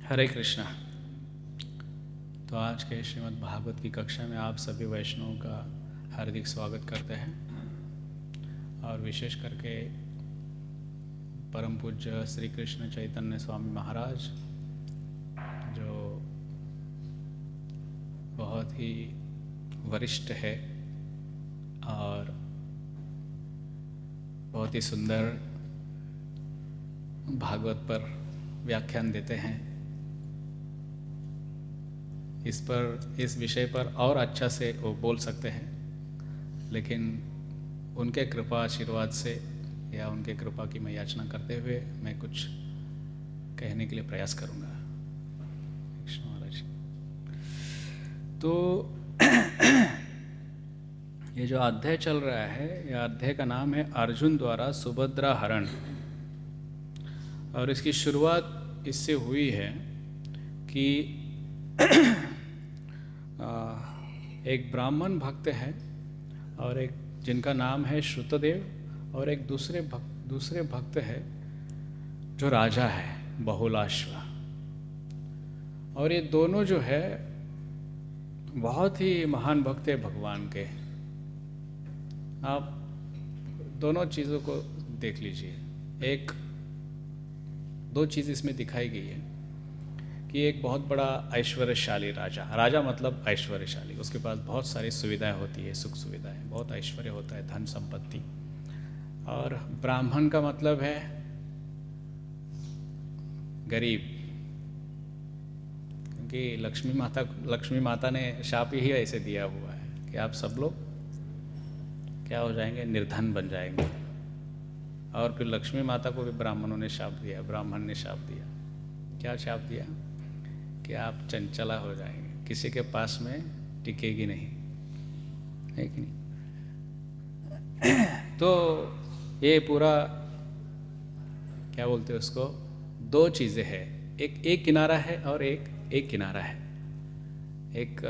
हरे कृष्णा। तो आज के श्रीमद् भागवत की कक्षा में आप सभी वैष्णवों का हार्दिक स्वागत करते हैं और विशेष करके परम पूज्य श्री कृष्ण चैतन्य स्वामी महाराज जो बहुत ही वरिष्ठ है और बहुत ही सुंदर भागवत पर व्याख्यान देते हैं। इस विषय पर और अच्छा से वो बोल सकते हैं, लेकिन उनके कृपा आशीर्वाद से या उनके कृपा की मैं याचना करते हुए मैं कुछ कहने के लिए प्रयास करूंगा। कृष्ण महाराज, तो ये जो अध्याय चल रहा है, यह अध्याय का नाम है अर्जुन द्वारा सुभद्रा हरण, और इसकी शुरुआत इससे हुई है कि एक ब्राह्मण भक्त है और एक जिनका नाम है श्रुतदेव, और एक दूसरे भक्त है जो राजा है बहुलाश्व, और ये दोनों जो है बहुत ही महान भक्त है भगवान के। आप दोनों चीज़ों को देख लीजिए। दो चीज़ इसमें दिखाई गई है कि एक बहुत बड़ा ऐश्वर्यशाली राजा मतलब ऐश्वर्यशाली, उसके पास बहुत सारी सुविधाएं होती है, सुख सुविधाएं, बहुत ऐश्वर्य होता है, धन संपत्ति। और ब्राह्मण का मतलब है गरीब, क्योंकि लक्ष्मी माता ने शाप ही ऐसे दिया हुआ है कि आप सब लोग क्या हो जाएंगे, निर्धन बन जाएंगे। और फिर लक्ष्मी माता को भी ब्राह्मण ने शाप दिया। क्या शाप दिया कि आप चंचला हो जाएंगे, किसी के पास में टिकेगी नहीं, है कि नहीं। तो ये पूरा क्या बोलते हैं उसको, दो चीज़ें हैं, एक किनारा है और एक किनारा है, एक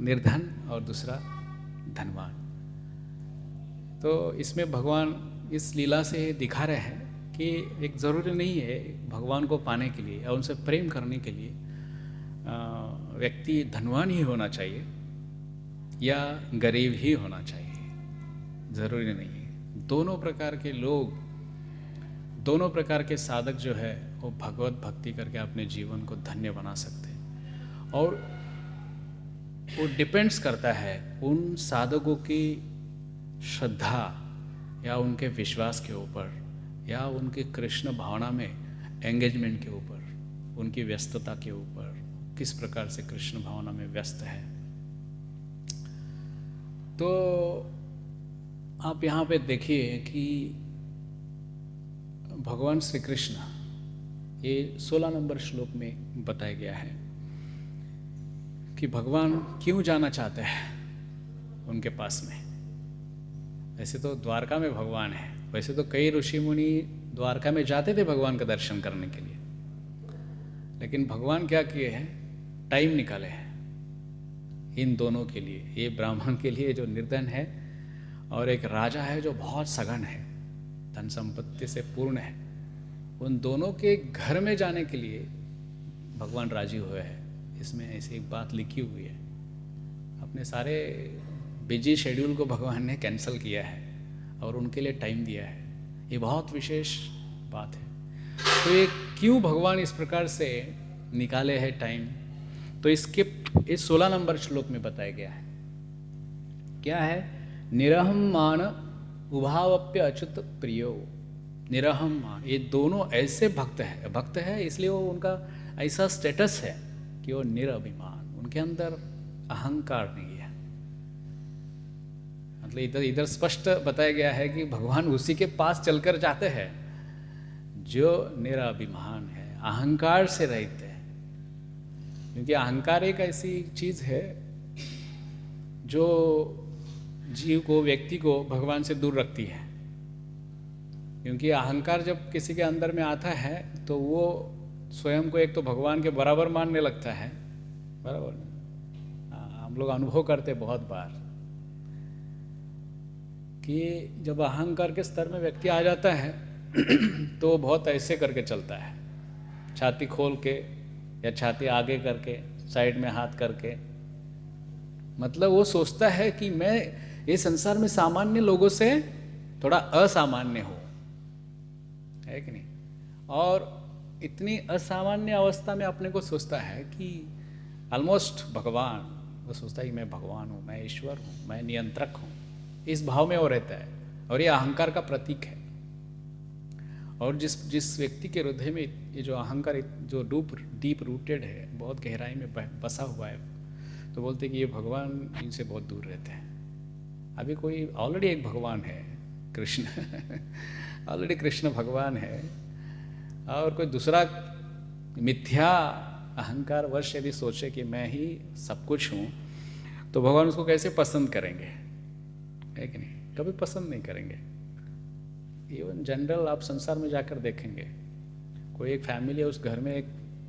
निर्धन और दूसरा धनवान। तो इसमें भगवान इस लीला से दिखा रहे हैं कि एक ज़रूरी नहीं है भगवान को पाने के लिए और उनसे प्रेम करने के लिए व्यक्ति धनवान ही होना चाहिए या गरीब ही होना चाहिए, ज़रूरी नहीं है। दोनों प्रकार के लोग, दोनों प्रकार के साधक जो है वो भगवत भक्ति करके अपने जीवन को धन्य बना सकते हैं। और वो डिपेंड्स करता है उन साधकों की श्रद्धा या उनके विश्वास के ऊपर या उनके कृष्ण भावना में एंगेजमेंट के ऊपर, उनकी व्यस्तता के ऊपर, किस प्रकार से कृष्ण भावना में व्यस्त है। तो आप यहाँ पे देखिए कि भगवान श्री कृष्ण, ये 16 नंबर श्लोक में बताया गया है कि भगवान क्यों जाना चाहते हैं उनके पास में। वैसे तो द्वारका में भगवान है, वैसे तो कई ऋषि मुनि द्वारका में जाते थे भगवान का दर्शन करने के लिए, लेकिन भगवान क्या किए हैं, टाइम निकाले हैं इन दोनों के लिए, ये ब्राह्मण के लिए जो निर्धन है और एक राजा है जो बहुत सघन है, धन संपत्ति से पूर्ण है। उन दोनों के घर में जाने के लिए भगवान राजी हुए हैं। इसमें ऐसी एक बात लिखी हुई है, अपने सारे बिजी शेड्यूल को भगवान ने कैंसिल किया है और उनके लिए टाइम दिया है। ये बहुत विशेष बात है। तो ये क्यों भगवान इस प्रकार से निकाले है टाइम, तो इसके इस 16 नंबर श्लोक में बताया गया है। क्या है, निरहम मान उभावप्य अच्युत प्रियो। निरहम मान, ये दोनों ऐसे भक्त है इसलिए वो उनका ऐसा स्टेटस है कि वो निरअभिमान, उनके अंदर अहंकार नहीं है। मतलब इधर स्पष्ट बताया गया है कि भगवान उसी के पास चलकर जाते हैं जो निराभिमान है, अहंकार से रहित है। क्योंकि अहंकार एक ऐसी चीज है जो जीव को, व्यक्ति को भगवान से दूर रखती है। क्योंकि अहंकार जब किसी के अंदर में आता है तो वो स्वयं को एक तो भगवान के बराबर मानने लगता है, बराबर। हम लोग अनुभव करते बहुत बार कि जब अहंकार के स्तर में व्यक्ति आ जाता है तो बहुत ऐसे करके चलता है, छाती खोल के या छाती आगे करके, साइड में हाथ करके। मतलब वो सोचता है कि मैं ये संसार में सामान्य लोगों से थोड़ा असामान्य हूँ, है कि नहीं? और इतनी असामान्य अवस्था में अपने को सोचता है कि ऑलमोस्ट भगवान, वो सोचता है कि मैं भगवान हूँ, मैं ईश्वर हूँ, मैं नियंत्रक हूँ। इस भाव में वो रहता है और ये अहंकार का प्रतीक है। और जिस व्यक्ति के हृदय में ये जो अहंकार जो डीप रूटेड है, बहुत गहराई में बसा हुआ है, तो बोलते हैं कि ये भगवान इनसे बहुत दूर रहते हैं। अभी कोई ऑलरेडी एक भगवान है, कृष्ण ऑलरेडी कृष्ण भगवान है, और कोई दूसरा मिथ्या अहंकार वश यदि सोचे कि मैं ही सब कुछ हूँ, तो भगवान उसको कैसे पसंद करेंगे, है कि नहीं? कभी पसंद नहीं करेंगे। इवन जनरल आप संसार में जाकर देखेंगे, कोई एक फैमिली है, उस घर में एक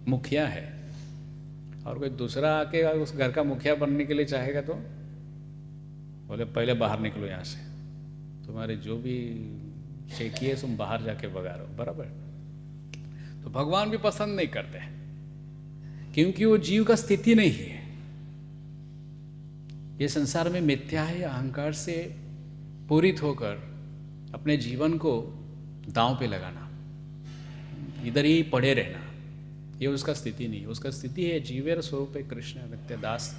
मुखिया है, और कोई दूसरा आके उस घर का मुखिया बनने के लिए चाहेगा तो बोले पहले बाहर निकलो यहाँ से, तुम्हारे जो भी शेखी है तुम बाहर जाके बगारो, बराबर। तो भगवान भी पसंद नहीं करते, क्योंकि वो जीव का स्थिति नहीं है। ये संसार में मिथ्या है, अहंकार से पूरित होकर अपने जीवन को दांव पे लगाना, इधर ही पड़े रहना, ये उसका स्थिति नहीं है। उसका स्थिति है जीवेर स्वरूप कृष्ण नित्य दास,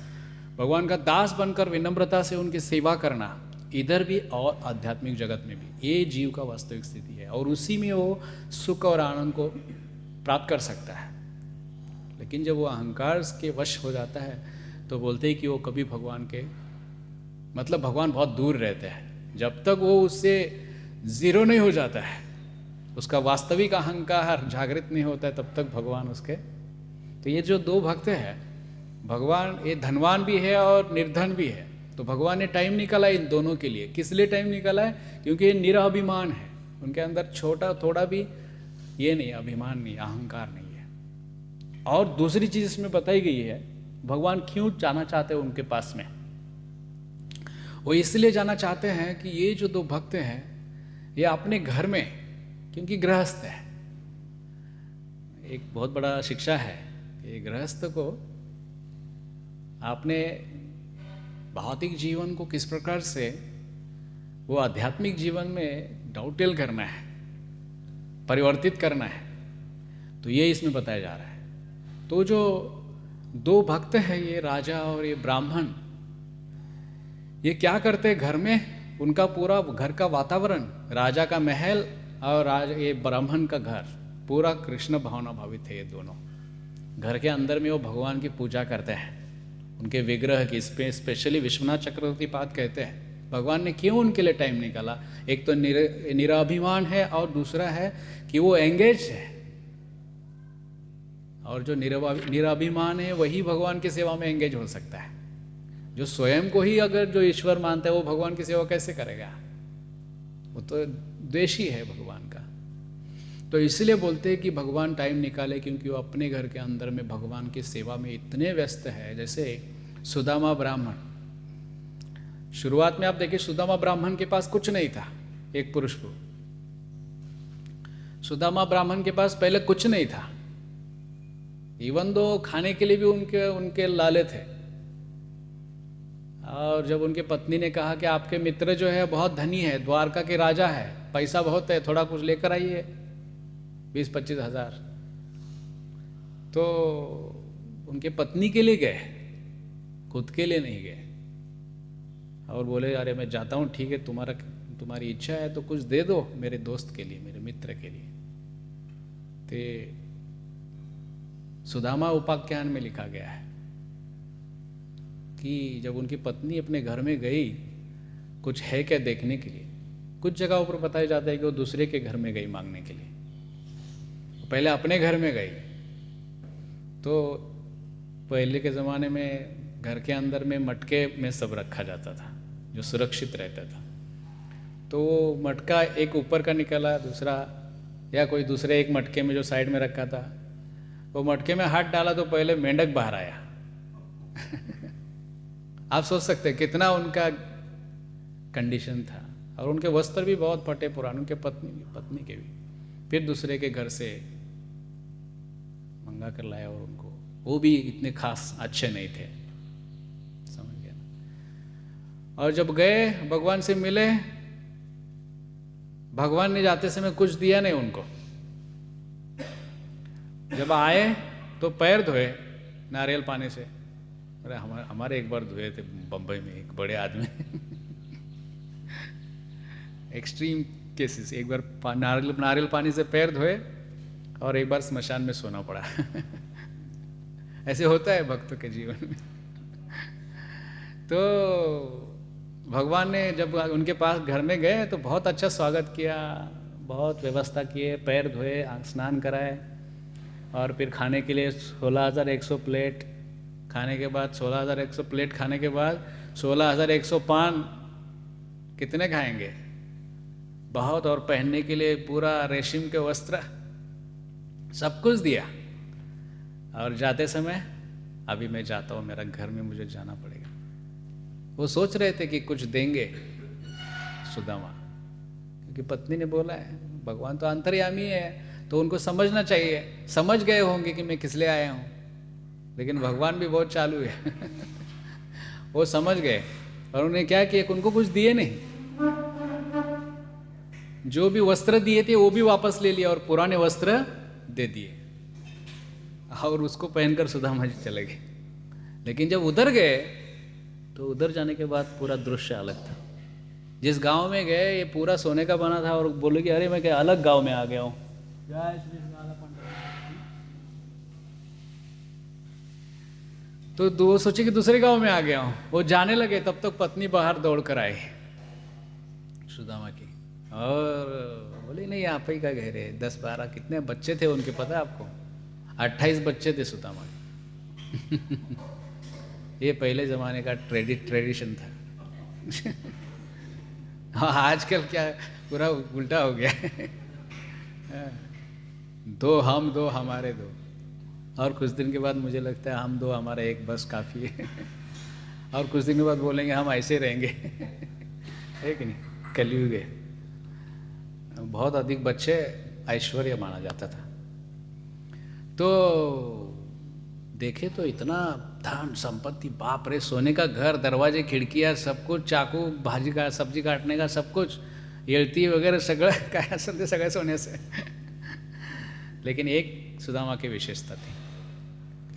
भगवान का दास बनकर विनम्रता से उनकी सेवा करना, इधर भी और आध्यात्मिक जगत में भी। ये जीव का वास्तविक स्थिति है, और उसी में वो सुख और आनंद को प्राप्त कर सकता है। लेकिन जब वो अहंकार के वश हो जाता है, तो बोलते हैं कि वो कभी भगवान के, मतलब भगवान बहुत दूर रहते हैं। जब तक वो उससे जीरो नहीं हो जाता है, उसका वास्तविक अहंकार जागृत नहीं होता है, तब तक भगवान उसके। तो ये जो दो भक्त हैं, भगवान ये धनवान भी है और निर्धन भी है, तो भगवान ने टाइम निकाला इन दोनों के लिए। किस लिए टाइम निकाला है? क्योंकि ये निराभिमान है, उनके अंदर छोटा थोड़ा भी ये नहीं, अभिमान नहीं, अहंकार नहीं है। और दूसरी चीज इसमें बताई गई है, भगवान क्यों जाना चाहते हैं उनके पास में। वो इसलिए जाना चाहते हैं कि ये जो दो भक्त हैं, ये अपने घर में, क्योंकि गृहस्थ है, एक बहुत बड़ा शिक्षा है कि गृहस्थ को आपने भौतिक जीवन को किस प्रकार से वो आध्यात्मिक जीवन में डाउटेल करना है, परिवर्तित करना है, तो ये इसमें बताया जा रहा है। तो जो दो भक्त हैं, ये राजा और ये ब्राह्मण, ये क्या करते हैं घर में? उनका पूरा घर का वातावरण, राजा का महल और ये ब्राह्मण का घर, पूरा कृष्ण भावना भावित है। ये दोनों घर के अंदर में वो भगवान की पूजा करते हैं, उनके विग्रह की। स्पेशली विश्वनाथ चक्रवर्ती पाद कहते हैं भगवान ने क्यों उनके लिए टाइम निकाला। एक तो निराभिमान है, और दूसरा है कि वो एंगेज है, और जो निराभिमान है वही भगवान की सेवा में एंगेज हो सकता है। जो स्वयं को ही अगर जो ईश्वर मानता है, वो भगवान की सेवा कैसे करेगा? वो तो द्वेषी है भगवान का। तो इसलिए बोलते हैं कि भगवान टाइम निकाले, क्योंकि वो अपने घर के अंदर में भगवान की सेवा में इतने व्यस्त है। जैसे सुदामा ब्राह्मण, शुरुआत में आप देखिए, सुदामा ब्राह्मण के पास कुछ नहीं था, एक पुरुष को। सुदामा ब्राह्मण के पास पहले कुछ नहीं था, इवन दो खाने के लिए भी उनके लाले थे। और जब उनके पत्नी ने कहा कि आपके मित्र जो है बहुत धनी है, द्वारका के राजा है, पैसा बहुत है, थोड़ा कुछ लेकर आइए, 20-25 हजार, तो उनके पत्नी के लिए गए, खुद के लिए नहीं गए। और बोले अरे मैं जाता हूँ, ठीक है, तुम्हारी इच्छा है तो कुछ दे दो मेरे दोस्त के लिए, मेरे मित्र के लिए। तो सुदामा उपाख्यान में लिखा गया है कि जब उनकी पत्नी अपने घर में गई कुछ है क्या देखने के लिए, कुछ जगह पर बताया जाता है कि वो दूसरे के घर में गई मांगने के लिए, पहले अपने घर में गई। तो पहले के ज़माने में घर के अंदर में मटके में सब रखा जाता था जो सुरक्षित रहता था। तो वो मटका एक ऊपर का निकला, दूसरा या कोई दूसरे एक मटके में जो साइड में रखा था, वो मटके में हाथ डाला तो पहले मेंढक बाहर आया। आप सोच सकते हैं कितना उनका कंडीशन था। और उनके वस्त्र भी बहुत फटे पुराने, उनके पत्नी के भी। फिर दूसरे के घर से मंगा कर लाया और उनको, वो भी इतने खास अच्छे नहीं थे, समझ गया ना। और जब गए भगवान से मिले, भगवान ने जाते समय कुछ दिया नहीं उनको। जब आए तो पैर धोए नारियल पानी से। अरे हमारे एक बार धोए थे बम्बई में एक बड़े आदमी एक्सट्रीम केसेस, एक बार नारियल पानी से पैर धोए और एक बार स्मशान में सोना पड़ा ऐसे होता है भक्तों के जीवन में। तो भगवान ने जब उनके पास घर में गए तो बहुत अच्छा स्वागत किया, बहुत व्यवस्था किए, पैर धोए, स्नान कराए, और फिर खाने के लिए 16,100 प्लेट, खाने के बाद 16,100 प्लेट खाने के बाद 16,100 पान कितने खाएंगे, बहुत, और पहनने के लिए पूरा रेशम के वस्त्र, सब कुछ दिया। और जाते समय, अभी मैं जाता हूँ, मेरा घर में मुझे जाना पड़ेगा। वो सोच रहे थे कि कुछ देंगे सुदामा, क्योंकि पत्नी ने बोला है, भगवान तो अंतर्यामी है, तो उनको समझना चाहिए, समझ गए होंगे कि मैं किस लिए आया हूँ। लेकिन भगवान भी बहुत चालू है वो समझ गए और उन्हें क्या किया कि उनको कुछ दिए नहीं, जो भी वस्त्र दिए थे वो भी वापस ले लिया और पुराने वस्त्र दे दिए, और उसको पहनकर सुदामा जी चले गए। लेकिन जब उधर गए तो उधर जाने के बाद पूरा दृश्य अलग था। जिस गांव में गए ये पूरा सोने का बना था, और बोले कि अरे मैं क्या अलग गांव में आ गया हूँ। तो वो सोचे कि दूसरे गांव में आ गया हूँ। वो जाने लगे, तब तक पत्नी बाहर दौड़ कर आई सुदामा की, और बोले नहीं आप ही का घर है। 10-12 कितने बच्चे थे उनके, पता है आपको? 28 बच्चे थे सुदामा के ये पहले ज़माने का ट्रेडिशन था आजकल क्या पूरा उल्टा हो गया दो हम, दो हमारे, दो, और कुछ दिन के बाद मुझे लगता है हम दो हमारा एक बस काफ़ी है और कुछ दिन के बाद बोलेंगे हम ऐसे रहेंगे है कि नहीं? कलयुग है। बहुत अधिक बच्चे ऐश्वर्य माना जाता था। तो देखे तो इतना धन संपत्ति, बाप रे, सोने का घर, दरवाजे, खिड़कियां, सब कुछ, चाकू, भाजी का, सब्जी काटने का, सब कुछ, येळती वगैरह सगळं काय असेल ते सगळं सोन्याचं लेकिन एक सुदामा की विशेषता थी,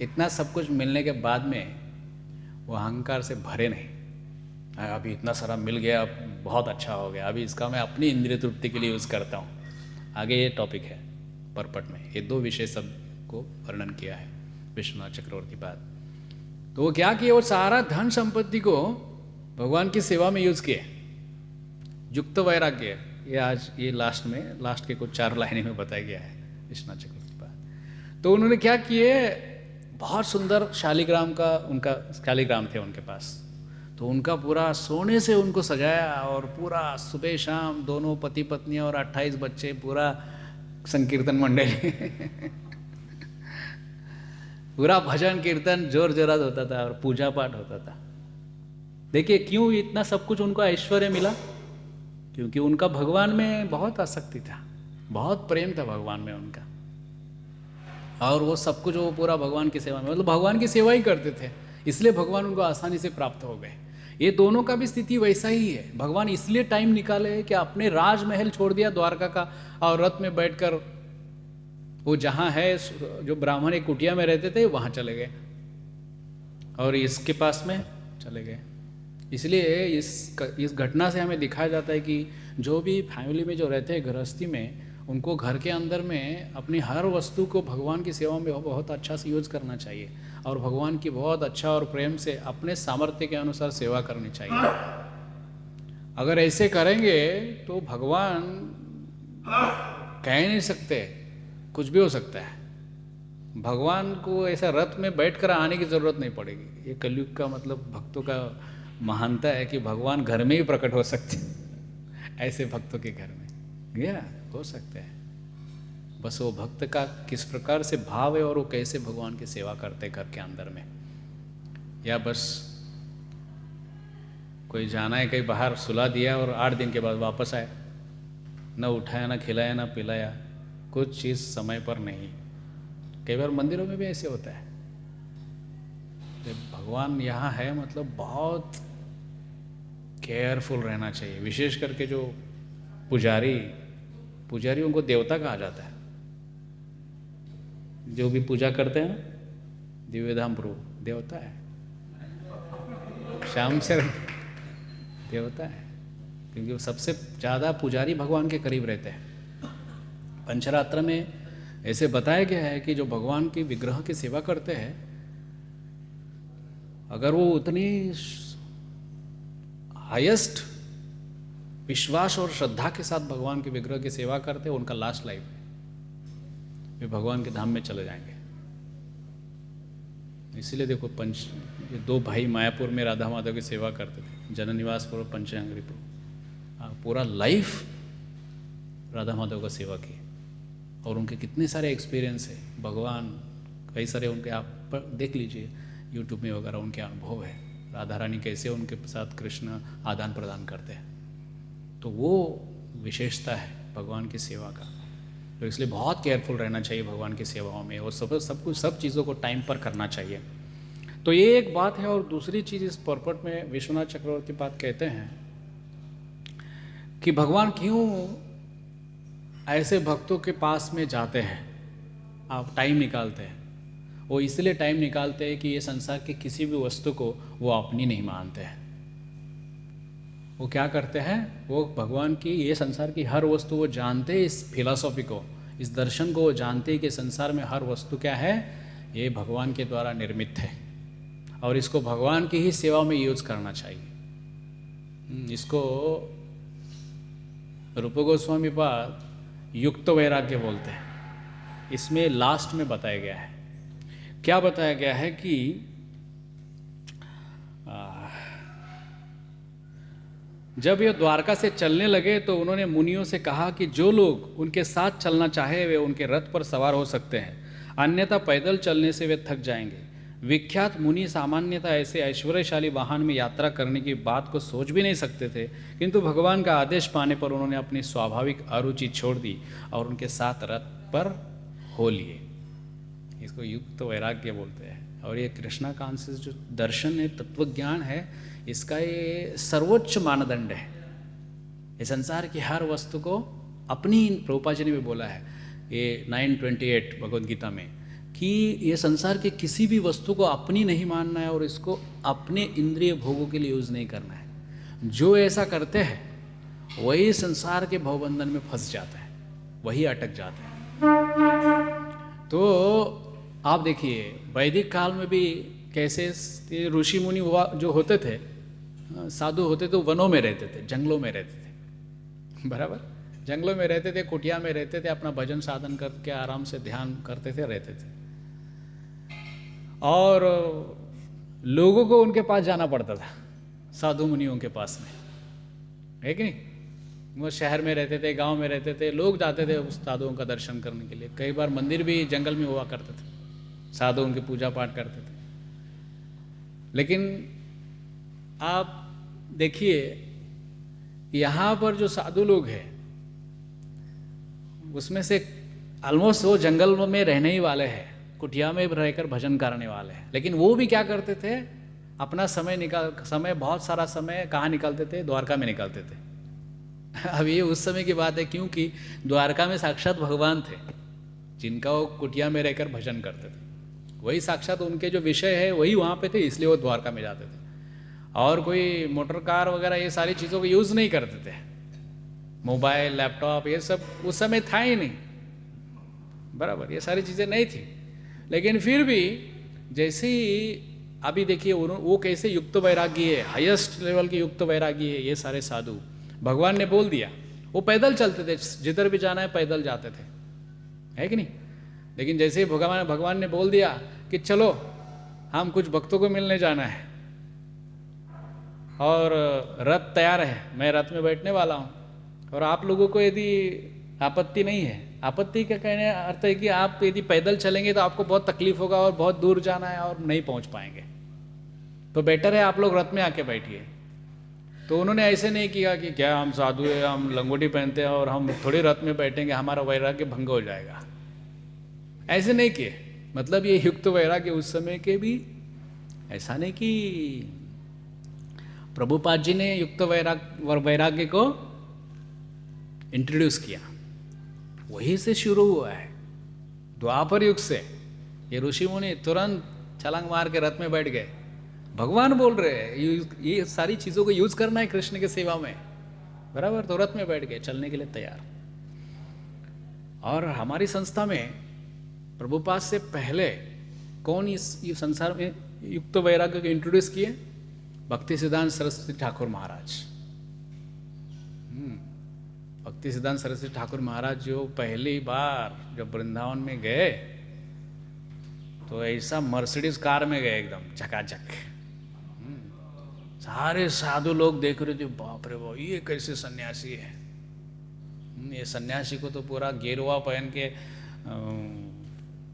इतना सब कुछ मिलने के बाद में वो अहंकार से भरे नहीं। अभी इतना सारा मिल गया, अब बहुत अच्छा हो गया, अभी इसका मैं अपनी इंद्रिय तृप्ति के लिए यूज़ करता हूँ। आगे ये टॉपिक है परपट में, ये 2 विषय सब को वर्णन किया है विश्वनाथ चक्रवर्ती बाद। तो वो क्या किए, वो सारा धन संपत्ति को भगवान की सेवा में यूज़ किए, युक्त वैराग्य। ये आज ये लास्ट के कुछ 4 लाइनें में बताया गया है विश्वनाथ चक्रवर्ती बाद। तो उन्होंने क्या किए, बहुत सुंदर शालिग्राम का, उनका शालिग्राम थे उनके पास, तो उनका पूरा सोने से उनको सजाया, और पूरा सुबह शाम दोनों पति पत्नी और 28 बच्चे, पूरा संकीर्तन मंडली पूरा भजन कीर्तन जोर जोरात होता था और पूजा पाठ होता था। देखिए क्यों इतना सब कुछ उनको ऐश्वर्य मिला, क्योंकि उनका भगवान में बहुत आसक्ति था, बहुत प्रेम था भगवान में उनका, और वो सब कुछ वो पूरा भगवान की सेवा में, मतलब भगवान की सेवा ही करते थे, इसलिए भगवान उनको आसानी से प्राप्त हो गए। ये दोनों का भी स्थिति वैसा ही है। भगवान इसलिए टाइम निकाले कि अपने राजमहल छोड़ दिया द्वारका का, और रथ में बैठकर वो जहाँ है, जो ब्राह्मण एक कुटिया में रहते थे वहाँ चले गए, और इसके पास में चले गए। इसलिए इस घटना से हमें दिखाया जाता है कि जो भी फैमिली में जो रहते हैं गृहस्थी में, उनको घर के अंदर में अपनी हर वस्तु को भगवान की सेवा में बहुत अच्छा से यूज करना चाहिए, और भगवान की बहुत अच्छा और प्रेम से अपने सामर्थ्य के अनुसार सेवा करनी चाहिए। अगर ऐसे करेंगे तो भगवान कह नहीं सकते, कुछ भी हो सकता है। भगवान को ऐसा रथ में बैठकर आने की ज़रूरत नहीं पड़ेगी। ये कलयुग का मतलब भक्तों का महानता है कि भगवान घर में ही प्रकट हो सकते हैं, ऐसे भक्तों के घर में गया हो सकता है। बस वो भक्त का किस प्रकार से भाव है और वो कैसे भगवान की सेवा करते घर के अंदर में, या बस कोई जाना है कहीं बाहर, सुला दिया और 8 दिन के बाद वापस आए, न उठाया, न खिलाया, न पिलाया, कुछ चीज़ समय पर नहीं, कई बार मंदिरों में भी ऐसे होता है, भगवान यहाँ है मतलब बहुत केयरफुल रहना चाहिए। विशेष करके जो पुजारियों को देवता कहा जाता है। जो भी पूजा करते हैं दिव्यधाम प्रभु देवता है, श्याम शरण देवता है, क्योंकि वो सबसे ज़्यादा पुजारी भगवान के करीब रहते हैं। पंचरात्र में ऐसे बताया गया है कि जो भगवान की विग्रह की सेवा करते हैं, अगर वो उतनी हाईएस्ट विश्वास और श्रद्धा के साथ भगवान के विग्रह की सेवा करते हैं, उनका लास्ट लाइफ है वे भगवान के धाम में चले जाएंगे। इसीलिए देखो ये दो भाई मायापुर में राधा माधव की सेवा करते थे, जननिवासपुर और पंचांगरीपुर, पूरा लाइफ राधा माधव का सेवा की, और उनके कितने सारे एक्सपीरियंस है। भगवान कई सारे उनके आप देख लीजिए यूट्यूब में वगैरह, उनके अनुभव है, राधा रानी कैसे उनके साथ कृष्ण आदान प्रदान करते हैं। तो वो विशेषता है भगवान की सेवा का। तो इसलिए बहुत केयरफुल रहना चाहिए भगवान की सेवाओं में, और सब चीज़ों को टाइम पर करना चाहिए। तो ये एक बात है। और दूसरी चीज़ इस पर्पट में विश्वनाथ चक्रवर्ती बात कहते हैं कि भगवान क्यों ऐसे भक्तों के पास में जाते हैं, आप टाइम निकालते हैं। वो इसलिए टाइम निकालते हैं कि ये संसार की किसी भी वस्तु को वो अपनी नहीं मानते हैं। वो क्या करते हैं, वो भगवान की ये संसार की हर वस्तु वो जानते हैं, इस फिलॉसफी को, इस दर्शन को वो जानते हैं कि संसार में हर वस्तु क्या है, ये भगवान के द्वारा निर्मित है, और इसको भगवान की ही सेवा में यूज करना चाहिए। इसको रूप गोस्वामी पाद युक्त वैराग्य बोलते हैं। इसमें लास्ट में बताया गया है, क्या बताया गया है कि जब ये द्वारका से चलने लगे तो उन्होंने मुनियों से कहा कि जो लोग उनके साथ चलना चाहे वे उनके रथ पर सवार हो सकते हैं, अन्यथा पैदल चलने से वे थक जाएंगे। विख्यात मुनि सामान्यतः ऐसे ऐश्वर्यशाली वाहन में यात्रा करने की बात को सोच भी नहीं सकते थे, किंतु भगवान का आदेश पाने पर उन्होंने अपनी स्वाभाविक अरुचि छोड़ दी और उनके साथ रथ पर हो लिए। इसको युक्त वैराग्य बोलते हैं। और ये कृष्णाकांत से जो दर्शन है, तत्वज्ञान है, इसका ये सर्वोच्च मानदंड है। ये संसार की हर वस्तु को अपनी, प्रभुपाद जी ने भी बोला है ये 928 भगवद गीता में, कि ये संसार के किसी भी वस्तु को अपनी नहीं मानना है और इसको अपने इंद्रिय भोगों के लिए यूज़ नहीं करना है। जो ऐसा करते हैं वही संसार के भवबंधन में फंस जाता है, वही अटक जाता है। तो आप देखिए वैदिक काल में भी कैसे ऋषि मुनि हुआ जो होते थे, साधु होते थे, वनों में रहते थे, जंगलों में रहते थे, बराबर, जंगलों में रहते थे, कुटिया में रहते थे, अपना भजन साधन करके आराम से ध्यान करते थे, रहते थे। और लोगों को उनके पास जाना पड़ता था, साधु मुनियों के पास में, है कि नहीं? वो शहर में रहते थे, गांव में रहते थे, लोग जाते थे उस साधुओं का दर्शन करने के लिए। कई बार मंदिर भी जंगल में हुआ करते थे, साधु उनकी पूजा पाठ करते थे। लेकिन आप देखिए यहाँ पर जो साधु लोग हैं उसमें से ऑलमोस्ट वो जंगल में रहने ही वाले हैं, कुटिया में रहकर भजन करने वाले हैं। लेकिन वो भी क्या करते थे, अपना समय बहुत सारा समय कहाँ निकालते थे, द्वारका में निकालते थे। अब ये उस समय की बात है क्योंकि द्वारका में साक्षात भगवान थे जिनका वो कुटिया में रहकर भजन करते थे, वही साक्षात उनके जो विषय है वही वहाँ पे थे, इसलिए वो द्वारका में जाते थे। और कोई मोटर कार वगैरह ये सारी चीज़ों को यूज़ नहीं करते थे, मोबाइल लैपटॉप ये सब उस समय था ही नहीं, बराबर, ये सारी चीज़ें नहीं थी। लेकिन फिर भी जैसे ही अभी देखिए वो कैसे युक्त वैरागी है, हाईएस्ट लेवल के युक्त वैरागी है ये सारे साधु। भगवान ने बोल दिया, वो पैदल चलते थे, जिधर भी जाना है पैदल जाते थे, है कि नहीं? लेकिन जैसे ही भगवान ने बोल दिया कि चलो हम कुछ भक्तों को मिलने जाना है और रथ तैयार है, मैं रथ में बैठने वाला हूँ, और आप लोगों को यदि आपत्ति नहीं है, आपत्ति का कहने अर्थ है कि आप यदि पैदल चलेंगे तो आपको बहुत तकलीफ होगा और बहुत दूर जाना है और नहीं पहुँच पाएंगे, तो बेटर है आप लोग रथ में आके बैठिए। तो उन्होंने ऐसे नहीं किया कि क्या हम साधु है, हम लंगोटी पहनते हैं और हम थोड़ी रथ में बैठेंगे, हमारा वैराग्य भंग हो जाएगा, ऐसे नहीं किए। मतलब ये युक्त वैराग्य उस समय के भी, ऐसा नहीं कि प्रभुपाद जी ने युक्त वैराग्य को इंट्रोड्यूस किया, वहीं से शुरू हुआ है, द्वापर युग से। ये ऋषि मुनि तुरंत छलांग मार के रथ में बैठ गए, भगवान बोल रहे हैं ये सारी चीज़ों को यूज करना है कृष्ण के सेवा में, बराबर, तो रथ में बैठ गए, चलने के लिए तैयार। और हमारी संस्था में प्रभुपाद से पहले कौन इस संसार में युक्त वैराग्य को इंट्रोड्यूस किए? भक्ति सिद्धांत सरस्वती ठाकुर महाराज। भक्ति सिद्धांत सरस्वती ठाकुर महाराज जो पहली बार जब वृंदावन में गए तो ऐसा मर्सिडीज कार में गए, एकदम चकाचक। सारे साधु लोग देख रहे थे, बाप रे बाप, ये कैसे सन्यासी है। ये सन्यासी को तो पूरा गेरुआ पहन के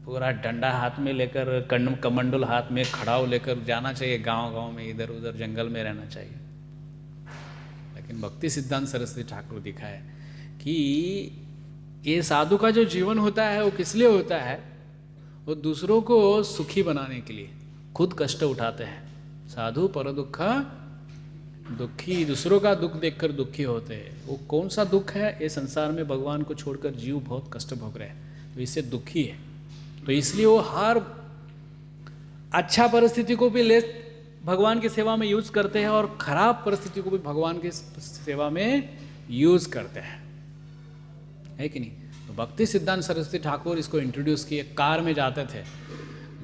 पूरा डंडा हाथ में लेकर, कमंडल हाथ में खड़ाव लेकर जाना चाहिए, गांव-गांव में इधर उधर जंगल में रहना चाहिए। लेकिन भक्ति सिद्धांत सरस्वती ठाकुर दिखाए कि ये साधु का जो जीवन होता है वो किस लिए होता है? वो दूसरों को सुखी बनाने के लिए, खुद कष्ट उठाते हैं। साधु पर दुख दुखी, दूसरों का दुख देखकर दुखी होते हैं। वो कौन सा दुख है? ये संसार में भगवान को छोड़कर जीव बहुत कष्ट भोग रहे हैं, तो इससे दुखी है। तो इसलिए वो हर अच्छा परिस्थिति को भी ले भगवान की सेवा में यूज करते हैं और खराब परिस्थिति को भी भगवान की सेवा में यूज करते हैं, है कि नहीं? तो भक्ति सिद्धांत सरस्वती ठाकुर इसको इंट्रोड्यूस किए। कार में जाते थे,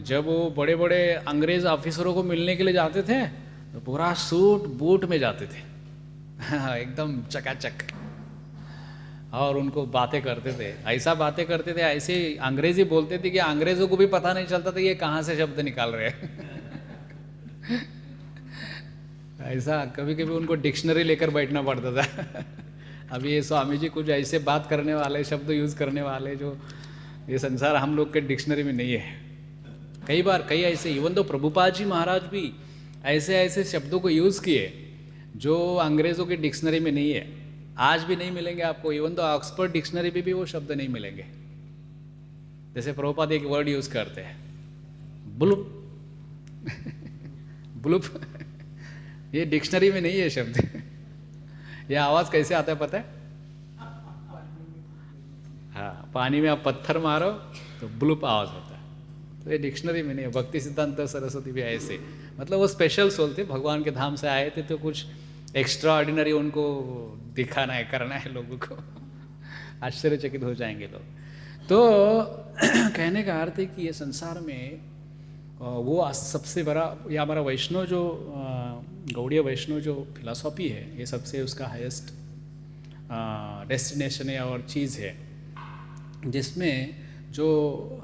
जब वो बड़े बड़े अंग्रेज ऑफिसरों को मिलने के लिए जाते थे तो पूरा सूट बूट में जाते थे, एकदम चकाचक, और उनको बातें करते थे। ऐसा बातें करते थे, ऐसे अंग्रेजी बोलते थे कि अंग्रेजों को भी पता नहीं चलता था ये कहाँ से शब्द निकाल रहे हैं। ऐसा कभी कभी उनको डिक्शनरी लेकर बैठना पड़ता था। अभी ये स्वामी जी कुछ ऐसे बात करने वाले, शब्द यूज़ करने वाले जो ये संसार हम लोग के डिक्शनरी में नहीं है। कई बार कई ऐसे, इवन तो प्रभुपाद जी महाराज भी ऐसे ऐसे शब्दों को यूज़ किए जो अंग्रेज़ों की डिक्शनरी में नहीं है, आज भी नहीं मिलेंगे आपको। इवन तो ऑक्सफोर्ड डिक्शनरी में भी वो शब्द नहीं मिलेंगे। जैसे प्रभुपाद एक वर्ड यूज़ करते हैं, बुलुप। बुलुप ये डिक्शनरी में नहीं है शब्द। ये आवाज़ कैसे आता है पता है? हाँ, पानी में आप पत्थर मारो तो बुलुप आवाज़ होता है, तो ये डिक्शनरी में नहीं है। भक्ति सिद्धांत सरस्वती भी ऐसे, मतलब वो स्पेशल सोल थे, भगवान के धाम से आए थे तो कुछ एक्स्ट्रा ऑर्डिनरी उनको दिखाना है, करना है लोगों को। आश्चर्यचकित हो जाएंगे लोग। तो कहने का अर्थ है कि ये संसार में वो सबसे बड़ा, या हमारा वैष्णव जो गौड़ीय वैष्णव जो फिलॉसफी है, ये सबसे उसका हाईएस्ट डेस्टिनेशन है और चीज़ है, जिसमें जो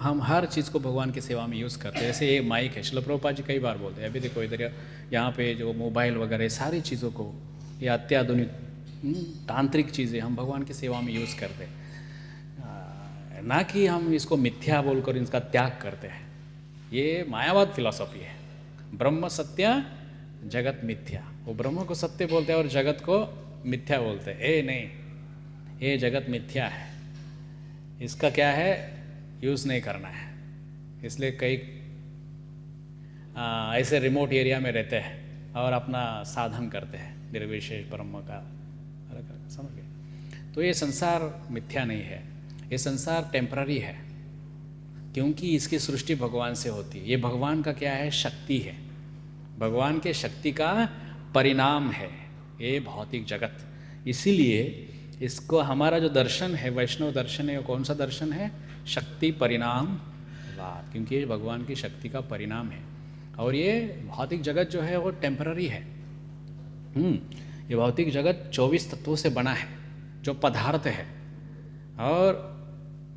हम हर चीज़ को भगवान की सेवा में यूज़ करते हैं। जैसे ये माइक है, श्रील प्रभुपाद जी कई बार बोलते हैं, अभी देखो इधर यहाँ पे जो मोबाइल वगैरह सारी चीज़ों को, ये अत्याधुनिक तांत्रिक चीज़ें हम भगवान की सेवा में यूज़ करते हैं, ना कि हम इसको मिथ्या बोलकर इसका त्याग करते हैं। ये मायावाद फिलॉसफी है। ब्रह्म सत्य जगत मिथ्या, वो ब्रह्म को सत्य बोलते हैं और जगत को मिथ्या बोलते हैं। ए नहीं, ये जगत मिथ्या है, इसका क्या है, यूज़ नहीं करना है। इसलिए कई ऐसे रिमोट एरिया में रहते हैं और अपना साधन करते हैं निर्विशेष ब्रह्म का, समझ गए? तो ये संसार मिथ्या नहीं है, ये संसार टेम्पररी है, क्योंकि इसकी सृष्टि भगवान से होती है। ये भगवान का क्या है, शक्ति है, भगवान के शक्ति का परिणाम है ये भौतिक जगत। इसीलिए इसको हमारा जो दर्शन है, वैष्णव दर्शन है, वो कौन सा दर्शन है? शक्ति परिणामवाद, क्योंकि ये भगवान की शक्ति का परिणाम है। और ये भौतिक जगत जो है वो टेम्पररी है। ये भौतिक जगत 24 तत्वों से बना है, जो पदार्थ है। और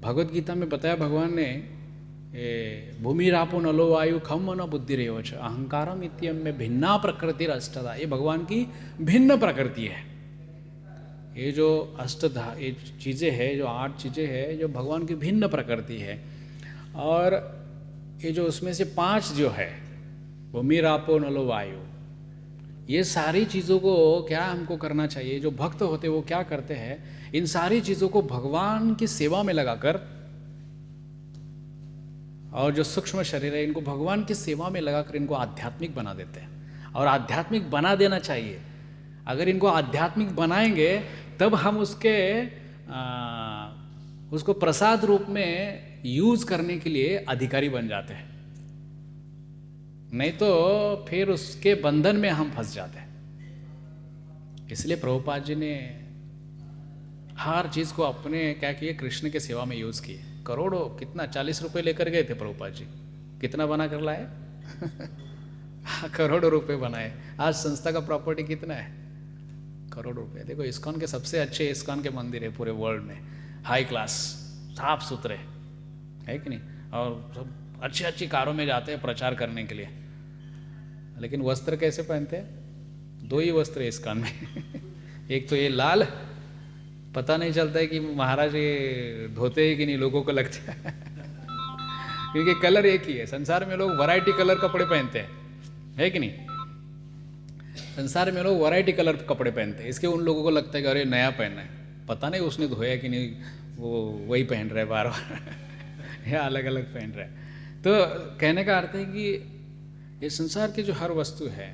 भगवत गीता में बताया भगवान ने, भूमि रापो नलो वायु खम मन बुद्धि रेवच अहंकारम इत्यम में भिन्ना प्रकृति अष्टधा। ये भगवान की भिन्न प्रकृति है। ये जो अष्टधा ये चीज़ें हैं, जो 8 चीज़ें हैं, जो भगवान की भिन्न प्रकृति है। और ये जो उसमें से 5 जो है, भूमि रापो नलो वायु, ये सारी चीज़ों को क्या हमको करना चाहिए? जो भक्त होते हैं वो क्या करते हैं? इन सारी चीज़ों को भगवान की सेवा में लगाकर और जो सूक्ष्म शरीर है इनको भगवान की सेवा में लगाकर इनको आध्यात्मिक बना देते हैं। और आध्यात्मिक बना देना चाहिए। अगर इनको आध्यात्मिक बनाएंगे तब हम उसको प्रसाद रूप में यूज करने के लिए अधिकारी बन जाते हैं, नहीं तो फिर उसके बंधन में हम फंस जाते हैं। इसलिए प्रभुपाद जी ने हर चीज को अपने क्या किए, कृष्ण के सेवा में यूज किए। करोड़ों, कितना 40 रुपए लेकर गए थे प्रभुपाद जी, कितना बना कर लाए? करोड़ों रुपए बनाए। आज संस्था का प्रॉपर्टी कितना है? करोड़ों रुपए। देखो इस्कॉन के सबसे अच्छे इस्कॉन के मंदिर है पूरे वर्ल्ड में, हाई क्लास, साफ सुथरे, है कि नहीं? और सब अच्छी अच्छी कारों में जाते हैं प्रचार करने के लिए, लेकिन वस्त्र कैसे पहनते हैं? 2 ही वस्त्र है इस्कॉन में। एक तो ये लाल, पता नहीं चलता है कि महाराज ये धोते हैं कि नहीं, लोगों को लगता है क्योंकि कलर एक ही है। संसार में लोग वैरायटी कलर कपड़े पहनते हैं, है कि नहीं? संसार में लोग वैरायटी कलर कपड़े पहनते हैं, इसके उन लोगों को लगता है कि अरे नया पहनना है, पता नहीं उसने धोया कि नहीं, वो वही पहन रहा है बार बार या अलग अलग पहन रहा है। तो कहने का अर्थ है कि ये संसार की जो हर वस्तु है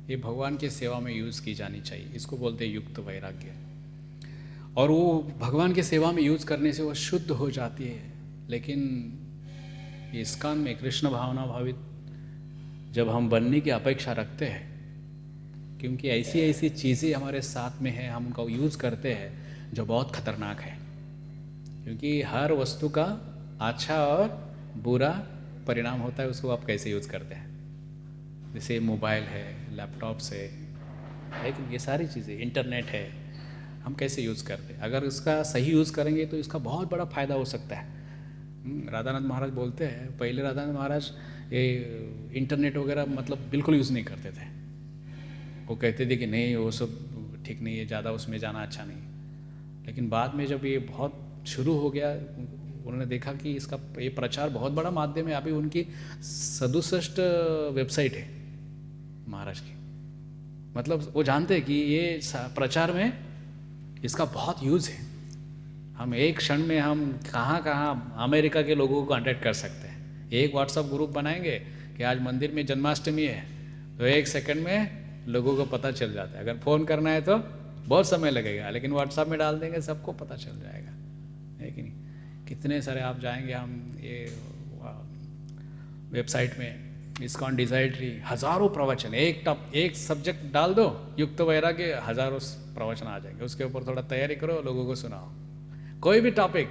ये भगवान की सेवा में यूज की जानी चाहिए। इसको बोलते हैं युक्त वैराग्य। और वो भगवान की सेवा में यूज करने से वो शुद्ध हो जाती है। लेकिन इस्कॉन में कृष्ण भावना भावित जब हम बनने की अपेक्षा रखते हैं, क्योंकि ऐसी ऐसी चीज़ें हमारे साथ में है, हम उनका यूज़ करते हैं जो बहुत खतरनाक है। क्योंकि हर वस्तु का अच्छा और बुरा परिणाम होता है, उसको आप कैसे यूज़ करते हैं। जैसे मोबाइल है, लैपटॉप्स है कि ये सारी चीज़ें, इंटरनेट है, हम कैसे यूज़ करते हैं। अगर इसका सही यूज़ करेंगे तो इसका बहुत बड़ा फ़ायदा हो सकता है। राधानाथ महाराज बोलते हैं, पहले राधानाथ महाराज ये इंटरनेट वगैरह मतलब बिल्कुल यूज़ नहीं करते थे। वो कहते थे कि नहीं वो सब ठीक नहीं है, ज़्यादा उसमें जाना अच्छा नहीं। लेकिन बाद में जब ये बहुत शुरू हो गया, उन्होंने देखा कि इसका ये प्रचार बहुत बड़ा माध्यम है। अभी उनकी 67 वेबसाइट है महाराज की, मतलब वो जानते हैं कि ये प्रचार में इसका बहुत यूज़ है। हम एक क्षण में हम कहाँ कहाँ अमेरिका के लोगों को कांटेक्ट कर सकते हैं। एक व्हाट्सएप ग्रुप बनाएंगे कि आज मंदिर में जन्माष्टमी है, तो 1 सेकंड में लोगों को पता चल जाता है। अगर फ़ोन करना है तो बहुत समय लगेगा, लेकिन व्हाट्सएप में डाल देंगे, सबको पता चल जाएगा, है कि नहीं? कितने सारे आप जाएंगे, हम ये वेबसाइट में इस्कॉन डिजायट्री, हज़ारों प्रवचन, एक सब्जेक्ट डाल दो, युक्त वैराग्य, हज़ारों प्रवचन आ जाएंगे। उसके ऊपर थोड़ा तैयारी करो, लोगों को सुनाओ, कोई भी टॉपिक,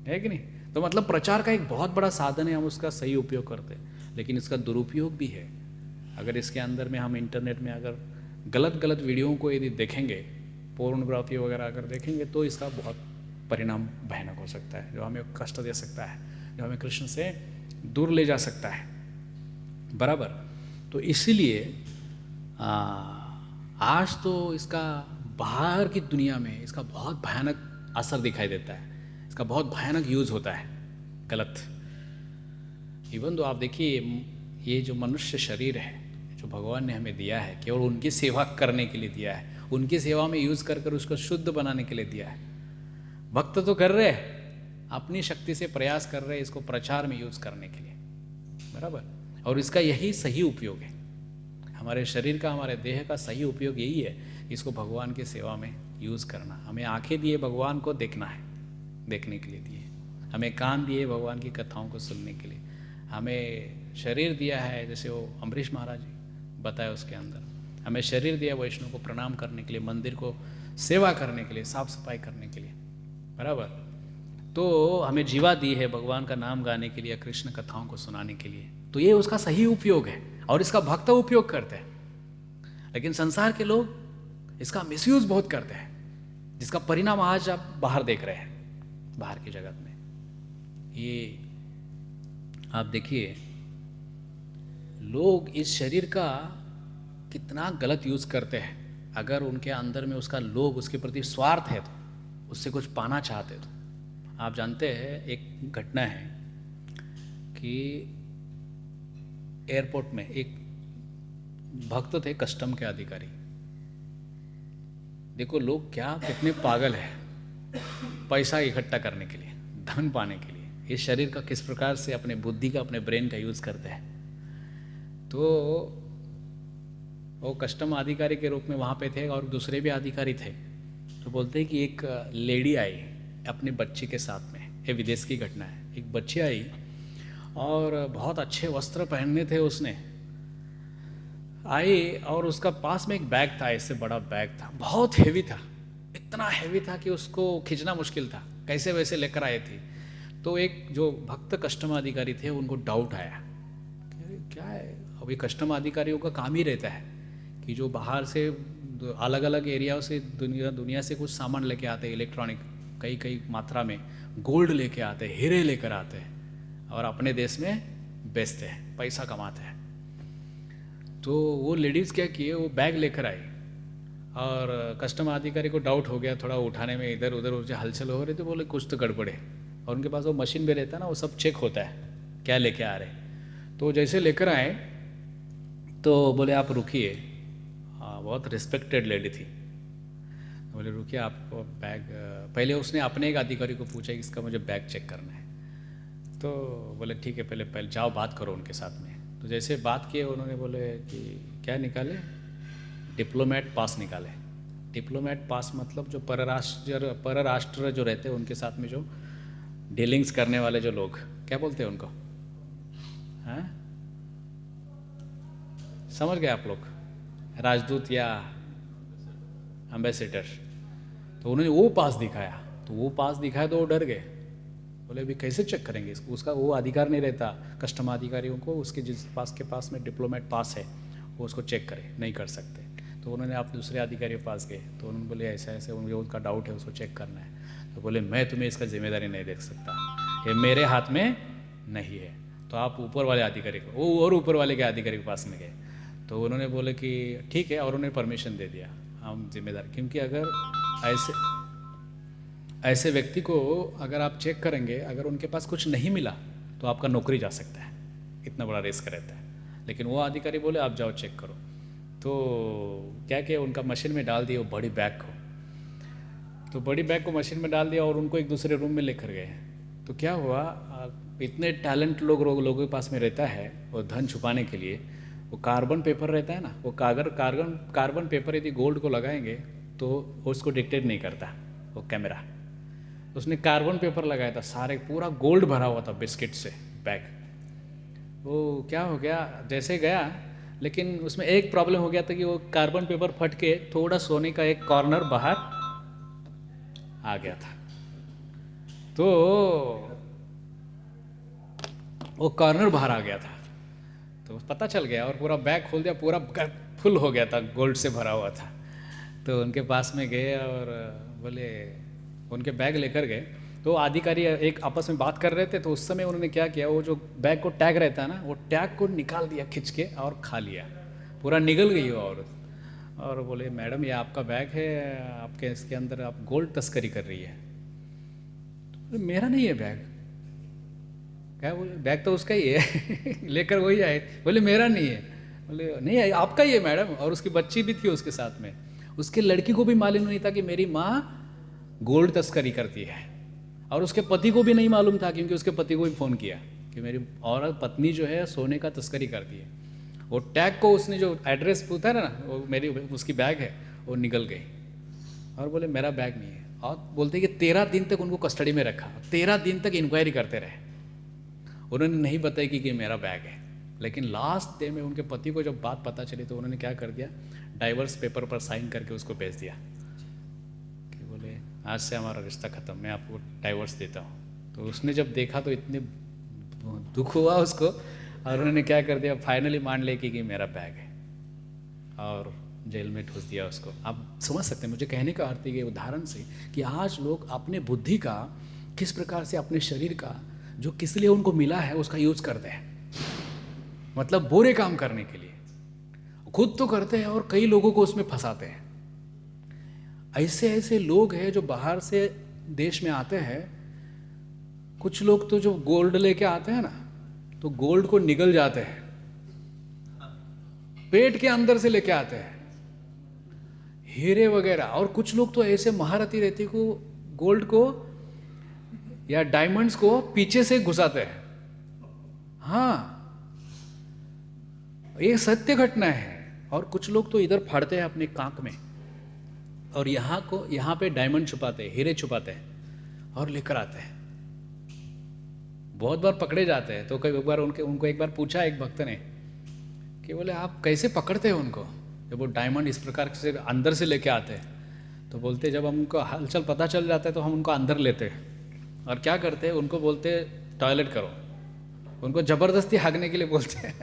है कि नहीं? तो मतलब प्रचार का एक बहुत बड़ा साधन है, हम उसका सही उपयोग करते हैं। लेकिन इसका दुरुपयोग भी है। अगर इसके अंदर में हम इंटरनेट में अगर गलत वीडियो को यदि देखेंगे, पोर्नोग्राफी वगैरह अगर देखेंगे, तो इसका बहुत परिणाम भयानक हो सकता है, जो हमें कष्ट दे सकता है, जो हमें कृष्ण से दूर ले जा सकता है। बराबर। तो इसीलिए आज तो इसका बाहर की दुनिया में इसका बहुत भयानक असर दिखाई देता है, इसका बहुत भयानक यूज होता है गलत। इवन तो आप देखिए, ये जो मनुष्य शरीर है जो भगवान ने हमें दिया है, केवल उनकी सेवा करने के लिए दिया है, उनकी सेवा में यूज कर उसको शुद्ध बनाने के लिए दिया है। भक्त तो कर रहे हैं, अपनी शक्ति से प्रयास कर रहे हैं इसको प्रचार में यूज करने के लिए, बराबर। और इसका यही सही उपयोग है, हमारे शरीर का, हमारे देह का सही उपयोग यही है, इसको भगवान की सेवा में यूज करना। हमें आंखें दिए भगवान को देखना है, देखने के लिए दिए, हमें कान दिए भगवान की कथाओं को सुनने के लिए, हमें शरीर दिया है, जैसे वो अम्बरीश महाराज जी बताया उसके अंदर, हमें शरीर दिया वैष्णव को प्रणाम करने के लिए, मंदिर को सेवा करने के लिए, साफ सफाई करने के लिए, बराबर। तो हमें जीवा दी है भगवान का नाम गाने के लिए, कृष्ण कथाओं को सुनाने के लिए। तो ये उसका सही उपयोग है और इसका भक्त उपयोग करते हैं। लेकिन संसार के लोग इसका मिसयूज बहुत करते हैं, जिसका परिणाम आज आप बाहर देख रहे हैं, बाहर की जगत में। ये आप देखिए, लोग इस शरीर का कितना गलत यूज करते हैं। अगर उनके अंदर में उसका लोभ, उसके प्रति स्वार्थ है, तो उससे कुछ पाना चाहते तो। आप जानते हैं, एक घटना है कि एयरपोर्ट में एक भक्त थे, कस्टम के अधिकारी। देखो लोग क्या कितने पागल हैं पैसा इकट्ठा करने के लिए, धन पाने के लिए, इस शरीर का किस प्रकार से अपने बुद्धि का, अपने ब्रेन का यूज़ करते हैं। तो वो कस्टम अधिकारी के रूप में वहाँ पे थे और दूसरे भी अधिकारी थे। तो बोलते हैं कि एक लेडी आई अपने बच्चे के साथ में, ये विदेश की घटना है। एक बच्ची आई और बहुत अच्छे वस्त्र पहनने थे उसने, आई और उसका पास में एक बैग था, इससे बड़ा बैग था, बहुत हेवी था, इतना हेवी था कि उसको खींचना मुश्किल था, कैसे वैसे लेकर आए थे। तो एक जो भक्त कस्टम अधिकारी थे उनको डाउट आया कि क्या है। अब ये कस्टम अधिकारियों का काम ही रहता है कि जो बाहर से अलग अलग एरियाओं से दुनिया से कुछ सामान लेके आते हैं, इलेक्ट्रॉनिक कई कई मात्रा में, गोल्ड लेके आते हैं, हीरे लेकर आते हैं और अपने देश में बेचते हैं, पैसा कमाते हैं। तो वो लेडीज़ क्या किए, वो बैग लेकर आई और कस्टम अधिकारी को डाउट हो गया थोड़ा उठाने में, इधर उधर उसे हलचल हो रही, तो बोले कुछ तो गड़बड़ है। और उनके पास वो मशीन भी रहता है ना, वो सब चेक होता है क्या लेके आ रहे। तो जैसे लेकर आए तो बोले आप रुकिए, बहुत रिस्पेक्टेड लेडी थी, बोले रुकिए आपको बैग, पहले उसने अपने एक अधिकारी को पूछा कि इसका मुझे बैग चेक करना है। तो बोले ठीक है, पहले जाओ बात करो उनके साथ में। तो जैसे बात किए उन्होंने बोले कि क्या निकाले, डिप्लोमेट पास निकाले। डिप्लोमेट पास मतलब जो परराष्ट्र जो रहते हैं उनके साथ में जो डीलिंग्स करने वाले जो लोग, क्या बोलते हैं उनको, हैं समझ गए आप लोग, राजदूत या एम्बेसडर। तो उन्होंने वो पास दिखाया, तो वो पास दिखाया तो वो डर गए, बोले अभी कैसे चेक करेंगे इसको, उसका वो अधिकार नहीं रहता कस्टम अधिकारियों को, उसके जिस पास में डिप्लोमेट पास है वो उसको चेक करे, नहीं कर सकते। तो उन्होंने आप दूसरे अधिकारी के पास गए, तो उन्होंने बोले ऐसा ऐसे मुझे उसका डाउट है, उसको चेक करना है। तो बोले मैं तुम्हें इसका जिम्मेदारी नहीं दे सकता, ये मेरे हाथ में नहीं है, तो आप ऊपर वाले अधिकारी को, वो और ऊपर वाले के अधिकारी के पास में गए। तो उन्होंने बोले कि ठीक है, और उन्होंने परमिशन दे दिया, हम जिम्मेदार, क्योंकि अगर ऐसे व्यक्ति को अगर आप चेक करेंगे, अगर उनके पास कुछ नहीं मिला तो आपका नौकरी जा सकता है, इतना बड़ा रिस्क रहता है। लेकिन वो अधिकारी बोले आप जाओ चेक करो। तो क्या किया, उनका मशीन में डाल दिया वो बड़ी बैग को, तो बड़ी बैग को मशीन में डाल दिया और उनको एक दूसरे रूम में लेकर गए। तो क्या हुआ, इतने टैलेंट लोगों के पास में रहता है, वो धन छुपाने के लिए वो कार्बन पेपर रहता है ना, वो कार्बन पेपर यदि गोल्ड को लगाएंगे तो उसको डिटेक्ट नहीं करता वो कैमरा। उसने कार्बन पेपर लगाया था, सारे पूरा गोल्ड भरा हुआ था बिस्किट से बैग। वो क्या हो गया, जैसे गया, लेकिन उसमें एक प्रॉब्लम हो गया था कि वो कार्बन पेपर फट के थोड़ा सोने का एक कॉर्नर बाहर आ गया था। तो वो कॉर्नर बाहर आ गया था, तो पता चल गया और पूरा बैग खोल दिया, पूरा फुल हो गया था, गोल्ड से भरा हुआ था। तो उनके पास में गए और बोले, उनके बैग लेकर गए। तो अधिकारी एक आपस में बात कर रहे थे, तो उस समय उन्होंने क्या किया, वो जो बैग को टैग रहता है ना, वो टैग को निकाल दिया खींच के और खा लिया, पूरा निगल गई वो औरत। और बोले मैडम ये आपका बैग है, आपके इसके अंदर आप गोल्ड तस्करी कर रही है। तो मेरा नहीं है बैग, क्या बोले, बैग तो उसका ही है लेकर वही आए। बोले मेरा नहीं है, बोले नहीं है आपका ही है मैडम। और उसकी बच्ची भी थी उसके साथ में, उसके लड़की को भी मालूम नहीं था कि मेरी माँ गोल्ड तस्करी करती है, और उसके पति को भी नहीं मालूम था, क्योंकि उसके पति को भी फ़ोन किया कि मेरी औरत पत्नी जो है सोने का तस्करी करती है। वो टैग को उसने जो एड्रेस पूछा ना, वो मेरी उसकी बैग है, वो निकल गई। और बोले मेरा बैग नहीं है। और बोलते कि 13 दिन तक उनको कस्टडी में रखा, 13 दिन तक इंक्वायरी करते रहे, उन्होंने नहीं बताया कि मेरा बैग है। लेकिन लास्ट डे में उनके पति को जब बात पता चली तो उन्होंने क्या कर दिया, डाइवर्स पेपर पर साइन करके उसको भेज दिया कि बोले आज से हमारा रिश्ता ख़त्म, मैं आपको डाइवर्स देता हूँ। तो उसने जब देखा तो इतने दुख हुआ उसको, और उन्होंने क्या कर दिया, फाइनली मान ले कि मेरा बैग है, और जेल में ठूस दिया उसको। आप समझ सकते हैं मुझे कहने का अर्थ ये उदाहरण से कि आज लोग अपने बुद्धि का किस प्रकार से, अपने शरीर का जो किस लिए उनको मिला है उसका यूज करते हैं, मतलब बुरे काम करने के लिए। खुद तो करते हैं और कई लोगों को उसमें फंसाते हैं। ऐसे लोग हैं जो बाहर से देश में आते हैं। कुछ लोग तो जो गोल्ड लेके आते हैं ना, तो गोल्ड को निगल जाते हैं, पेट के अंदर से लेके आते हैं हीरे वगैरह। और कुछ लोग तो ऐसे महारथी रहते को गोल्ड को या डायमंड्स को पीछे से घुसाते हैं। हाँ, ये सत्य घटना है। और कुछ लोग तो इधर फाड़ते हैं अपने कांक में, और यहाँ पे डायमंड छुपाते हैं, हीरे छुपाते हैं और लेकर आते हैं। बहुत बार पकड़े जाते हैं। तो कई बार उनको एक बार पूछा एक भक्त ने कि बोले आप कैसे पकड़ते हैं उनको जब वो डायमंड इस प्रकार से अंदर से लेके आते हैं? तो बोलते जब हमको हलचल पता चल जाता है तो हम उनको अंदर लेते हैं और क्या करते हैं, उनको बोलते टॉयलेट करो, उनको ज़बरदस्ती भागने के लिए बोलते हैं।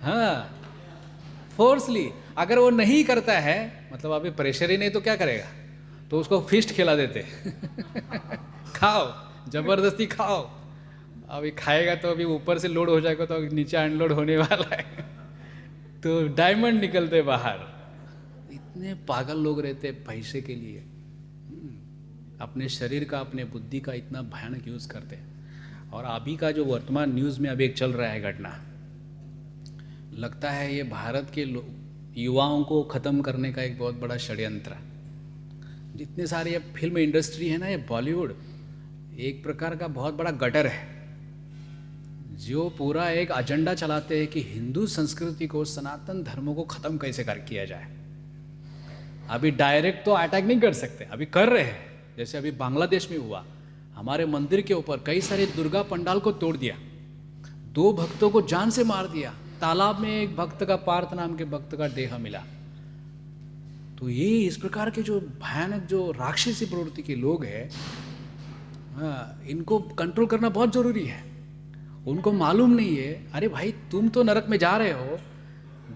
हाँ, फोर्सली। अगर वो नहीं करता है, मतलब अभी प्रेशर ही नहीं तो क्या करेगा, तो उसको फिस्ट खिला देते। खाओ, जबरदस्ती खाओ। अभी खाएगा तो अभी ऊपर से लोड हो जाएगा तो नीचे अनलोड होने वाला है, तो डायमंड निकलते बाहर। इतने पागल लोग रहते पैसे के लिए, अपने शरीर का, अपने बुद्धि का इतना भयानक यूज करते हैं। और अभी का जो वर्तमान न्यूज़ में अभी एक चल रहा है घटना, लगता है ये भारत के युवाओं को ख़त्म करने का एक बहुत बड़ा षड्यंत्र। जितने सारे ये फिल्म इंडस्ट्री है ना, ये बॉलीवुड एक प्रकार का बहुत बड़ा गटर है, जो पूरा एक एजेंडा चलाते हैं कि हिंदू संस्कृति को, सनातन धर्मों को ख़त्म कैसे किया जाए। अभी डायरेक्ट तो अटैक नहीं कर सकते, अभी कर रहे हैं। जैसे अभी बांग्लादेश में हुआ, हमारे मंदिर के ऊपर कई सारे दुर्गा पंडाल को तोड़ दिया, 2 भक्तों को जान से मार दिया, तालाब में एक भक्त का, पार्थ नाम के भक्त का देह मिला। तो ये इस प्रकार के जो भयानक, जो राक्षसी प्रवृत्ति के लोग हैं, हाँ, इनको कंट्रोल करना बहुत जरूरी है। उनको मालूम नहीं है, अरे भाई तुम तो नरक में जा रहे हो।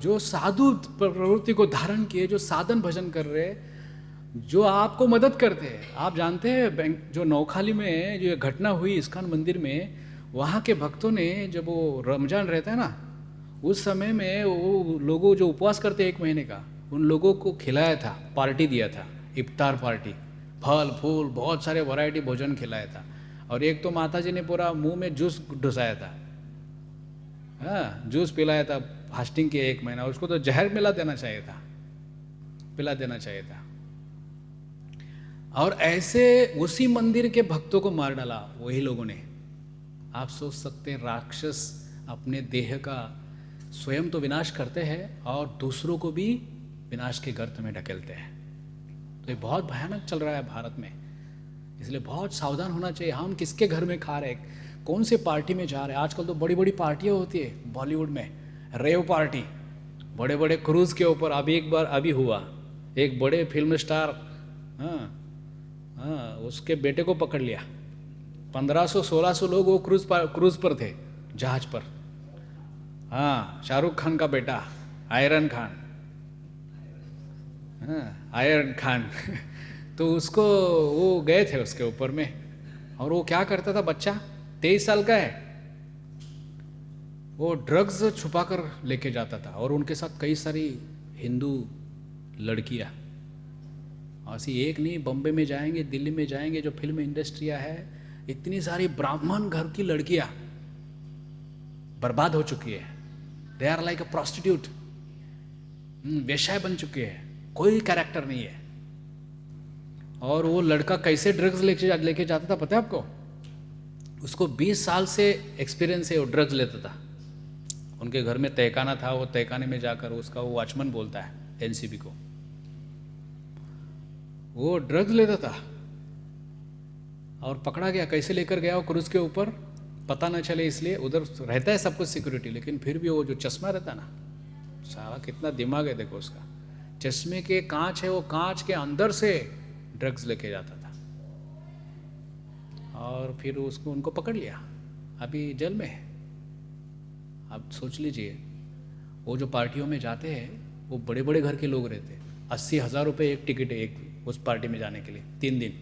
जो साधु प्रवृत्ति को धारण किए, जो साधन भजन कर रहे, जो आपको मदद करते हैं। आप जानते हैं जो नौखाली में जो घटना हुई इस्कॉन मंदिर में, वहाँ के भक्तों ने, जब वो रमजान रहता है ना, उस समय में वो लोगों जो उपवास करते हैं 1 महीने का, उन लोगों को खिलाया था, पार्टी दिया था, इफ्तार पार्टी, फल फूल बहुत सारे वैरायटी भोजन खिलाया था। और एक तो माता जी ने पूरा मुंह में जूस घुसाया था, हाँ, जूस पिलाया था फास्टिंग के 1 महीना। उसको तो जहर पिला देना चाहिए था। और ऐसे उसी मंदिर के भक्तों को मार डाला वही लोगों ने। आप सोच सकते हैं, राक्षस अपने देह का स्वयं तो विनाश करते हैं और दूसरों को भी विनाश के गर्त में ढकेलते हैं। तो ये बहुत भयानक चल रहा है भारत में, इसलिए बहुत सावधान होना चाहिए। हम किसके घर में खा रहे हैं, कौन से पार्टी में जा रहे हैं। आजकल तो बड़ी बड़ी पार्टियाँ होती है बॉलीवुड में, रेव पार्टी, बड़े बड़े क्रूज के ऊपर। अभी हुआ एक बड़े फिल्म स्टार, हाँ, उसके बेटे को पकड़ लिया। 1500-1600 लोग वो क्रूज पर थे, जहाज पर। हाँ, शाहरुख खान का बेटा आयरन खान, हाँ, आयरन खान। तो उसको वो गए थे उसके ऊपर में, और वो क्या करता था, बच्चा 23 साल का है, वो ड्रग्स छुपा कर लेके जाता था। और उनके साथ कई सारी हिंदू लड़कियां, ऐसी एक नहीं, बम्बे में जाएंगे, दिल्ली में जाएंगे, जो फिल्म इंडस्ट्रिया है, इतनी सारी ब्राह्मण घर की लड़कियां बर्बाद हो चुकी है। They are like a prostitute, वेश्या बन चुके हैं, कोई कैरेक्टर नहीं है। और वो लड़का कैसे ड्रग्स लेके जाता था पता है आपको? उसको 20 साल से एक्सपीरियंस है, वो ड्रग्स लेता था। उनके घर में तहखाना था, वो तहखाने में जाकर उसका वो वॉचमैन बोलता है एनसीबी को, वो ड्रग्स लेता था और पकड़ा गया। कैसे लेकर गया वो क्रूज के ऊपर पता न चले, इसलिए उधर रहता है सब कुछ सिक्योरिटी, लेकिन फिर भी वो जो चश्मा रहता ना, सारा कितना दिमाग है देखो उसका। चश्मे के कांच है, वो कांच के अंदर से ड्रग्स लेके जाता था। और फिर उसको उनको पकड़ लिया, अभी जेल में है। आप सोच लीजिए, वो जो पार्टियों में जाते हैं वो बड़े बड़े घर के लोग रहते हैं। 80,000 रुपये एक टिकट है, एक उस पार्टी में जाने के लिए 3 दिन,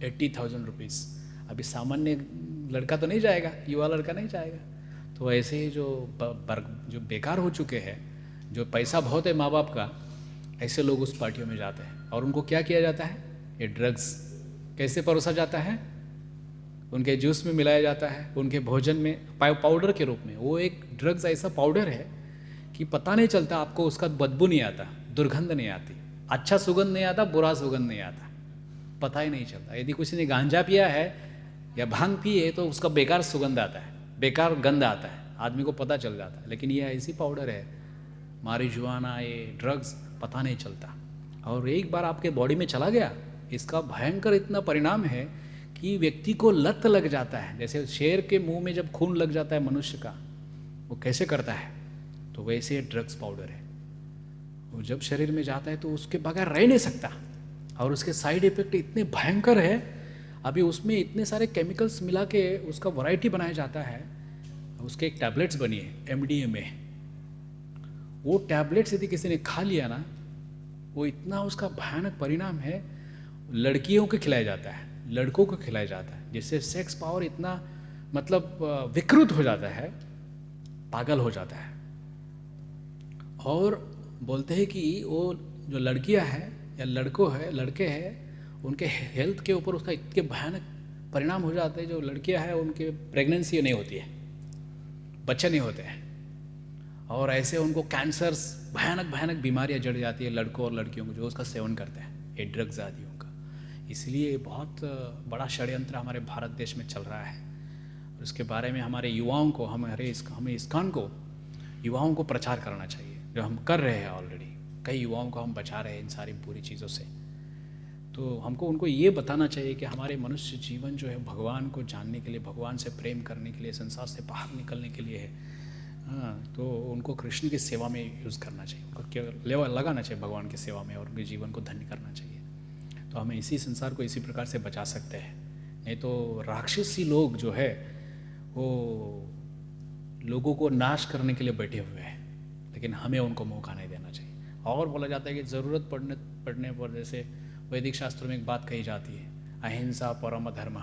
80,000 रुपीज़। अभी सामान्य लड़का तो नहीं जाएगा, युवा लड़का नहीं जाएगा। तो ऐसे ही जो बेकार हो चुके हैं, जो पैसा बहुत है माँ बाप का, ऐसे लोग उस पार्टियों में जाते हैं। और उनको क्या किया जाता है, ये ड्रग्स कैसे परोसा जाता है, उनके जूस में मिलाया जाता है, उनके भोजन में पाउडर के रूप में। वो एक ड्रग्स ऐसा पाउडर है कि पता नहीं चलता आपको, उसका बदबू नहीं आता, दुर्गंध नहीं आती, अच्छा सुगंध नहीं आता, बुरा सुगंध नहीं आता। पता ही नहीं चलता। यदि किसी ने गांजा पिया है या भांग पी है तो उसका बेकार सुगंध आता है, बेकार गंध आता है, आदमी को पता चल जाता है। लेकिन ये ऐसी पाउडर है, मारिजुआना, ये ड्रग्स, पता नहीं चलता। और एक बार आपके बॉडी में चला गया, इसका भयंकर इतना परिणाम है कि व्यक्ति को लत लग जाता है। जैसे शेर के मुंह में जब खून लग जाता है मनुष्य का, वो कैसे करता है, तो वैसे ड्रग्स पाउडर है। वो जब शरीर में जाता है तो उसके बगैर रह नहीं सकता, और उसके साइड इफेक्ट इतने भयंकर है। अभी उसमें इतने सारे केमिकल्स मिला के उसका वैरायटी बनाया जाता है। उसके एक टैबलेट्स बनी है MDMA। वो टैबलेट्स यदि किसी ने खा लिया ना, वो इतना उसका भयानक परिणाम है। लड़कियों को खिलाया जाता है, लड़कों को खिलाया जाता है, जिससे सेक्स पावर इतना मतलब विकृत हो जाता है, पागल हो जाता है। और बोलते हैं कि वो जो लड़कियां हैं या लड़के हैं, उनके हेल्थ के ऊपर उसका इतने भयानक परिणाम हो जाते हैं। जो लड़कियां हैं उनके प्रेगनेंसी नहीं होती है, बच्चे नहीं होते हैं, और ऐसे उनको कैंसर्स, भयानक बीमारियां जड़ जाती है लड़कों और लड़कियों को जो उसका सेवन करते हैं, ये ड्रग्स आदियों का। इसलिए बहुत बड़ा षड्यंत्र हमारे भारत देश में चल रहा है। और उसके बारे में हमारे युवाओं को, हमें इस्कॉन को, युवाओं को प्रचार करना चाहिए, जो हम कर रहे हैं ऑलरेडी। कई युवाओं को हम बचा रहे हैं इन सारी बुरी चीज़ों से। तो हमको उनको ये बताना चाहिए कि हमारे मनुष्य जीवन जो है भगवान को जानने के लिए, भगवान से प्रेम करने के लिए, संसार से बाहर निकलने के लिए है। हाँ, तो उनको कृष्ण की सेवा में यूज़ करना चाहिए, उनको केवल लगाना चाहिए भगवान की सेवा में, और उनके जीवन को धन्य करना चाहिए। तो हमें इसी संसार को इसी प्रकार से बचा सकते हैं। नहीं तो राक्षसी लोग जो है वो लोगों को नाश करने के लिए बैठे हुए हैं, लेकिन हमें उनको मौका नहीं देना चाहिए। और बोला जाता है कि ज़रूरत पड़ने पर, जैसे वैदिक शास्त्रों में एक बात कही जाती है, अहिंसा परम धर्म।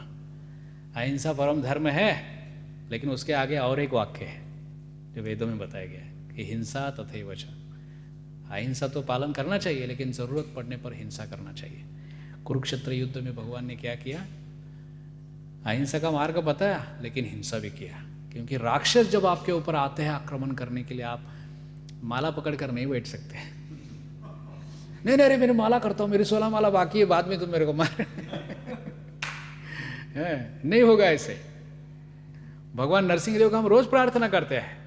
अहिंसा परम धर्म है, लेकिन उसके आगे और एक वाक्य है जो वेदों में बताया गया है कि हिंसा तथैव च। अहिंसा तो पालन करना चाहिए, लेकिन ज़रूरत पड़ने पर हिंसा करना चाहिए। कुरुक्षेत्र युद्ध में भगवान ने क्या किया, अहिंसा का मार्ग बताया, लेकिन हिंसा भी किया। क्योंकि राक्षस जब आपके ऊपर आते हैं आक्रमण करने के लिए, आप माला पकड़ कर नहीं बैठ सकते। नहीं अरे मेरी माला करता हूँ, मेरी 16 माला बाकी है, बाद में तुम मेरे को मार नहीं होगा ऐसे। भगवान नरसिंह देव का हम रोज प्रार्थना करते हैं,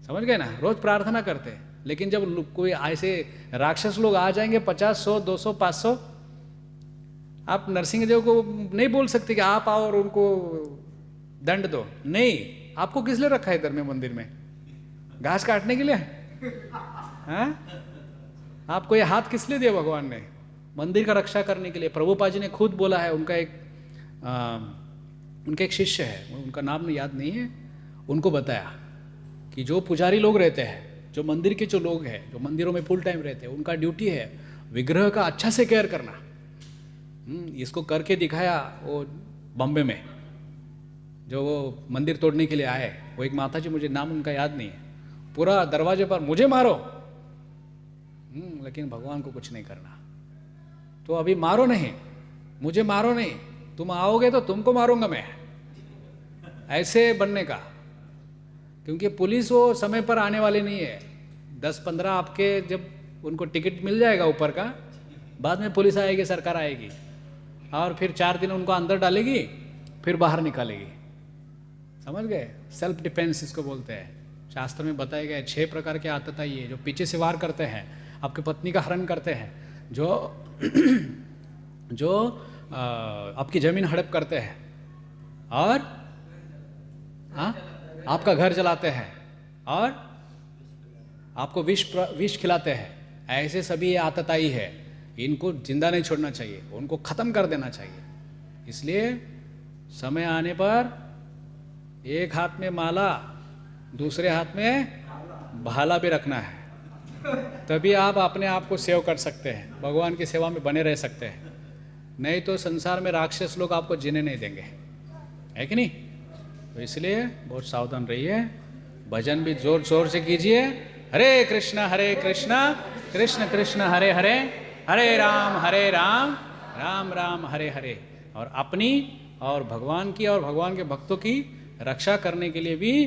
समझ गए ना, रोज प्रार्थना करते हैं। लेकिन जब कोई ऐसे राक्षस लोग आ जाएंगे 50, 100, 200, 500, आप नरसिंह देव को नहीं बोल सकते कि आप आओ और उनको दंड दो। नहीं, आपको किस लिए रखा है इधर में मंदिर में, घास काटने के लिए? हाँ, आपको ये हाथ किस लिए दिया भगवान ने? मंदिर का रक्षा करने के लिए। प्रभुपाद जी ने खुद बोला है, उनका एक शिष्य है, उनका नाम याद नहीं है, उनको बताया कि जो पुजारी लोग रहते हैं, जो मंदिर के जो लोग हैं, जो मंदिरों में फुल टाइम रहते हैं, उनका ड्यूटी है विग्रह का अच्छा से केयर करना। इसको करके दिखाया वो बॉम्बे में, जो वो मंदिर तोड़ने के लिए आए, वो एक माता जी, मुझे नाम उनका याद नहीं है, पूरा दरवाजे पर मुझे मारो, लेकिन भगवान को कुछ नहीं करना। तो अभी मारो नहीं, मुझे मारो नहीं, तुम आओगे तो तुमको मारूंगा मैं, ऐसे बनने का। क्योंकि पुलिस वो समय पर आने वाली नहीं है। 10-15 आपके जब उनको टिकट मिल जाएगा ऊपर का, बाद में पुलिस आएगी, सरकार आएगी, और फिर 4 दिन उनको अंदर डालेगी, फिर बाहर निकालेगी। समझ गए? सेल्फ डिफेंस इसको बोलते हैं। शास्त्र में बताया गया है 6 प्रकार के आतताई है, जो पीछे से वार करते हैं, आपकी पत्नी का हरण करते हैं, जो आपकी जमीन हड़प करते हैं, और आपका घर जलाते हैं, और आपको विष खिलाते हैं। ऐसे सभी ये आतताई है, इनको जिंदा नहीं छोड़ना चाहिए, उनको खत्म कर देना चाहिए। इसलिए समय आने पर एक हाथ में माला, दूसरे हाथ में भाला भी रखना है, तभी आप अपने आप को सेव कर सकते हैं, भगवान की सेवा में बने रह सकते हैं। नहीं तो संसार में राक्षस लोग आपको जीने नहीं देंगे, है कि नहीं? तो इसलिए बहुत सावधान रहिए। भजन भी जोर शोर से कीजिए, हरे कृष्णा कृष्ण कृष्ण हरे हरे, हरे राम राम राम हरे हरे। और अपनी और भगवान की और भगवान के भक्तों की रक्षा करने के लिए भी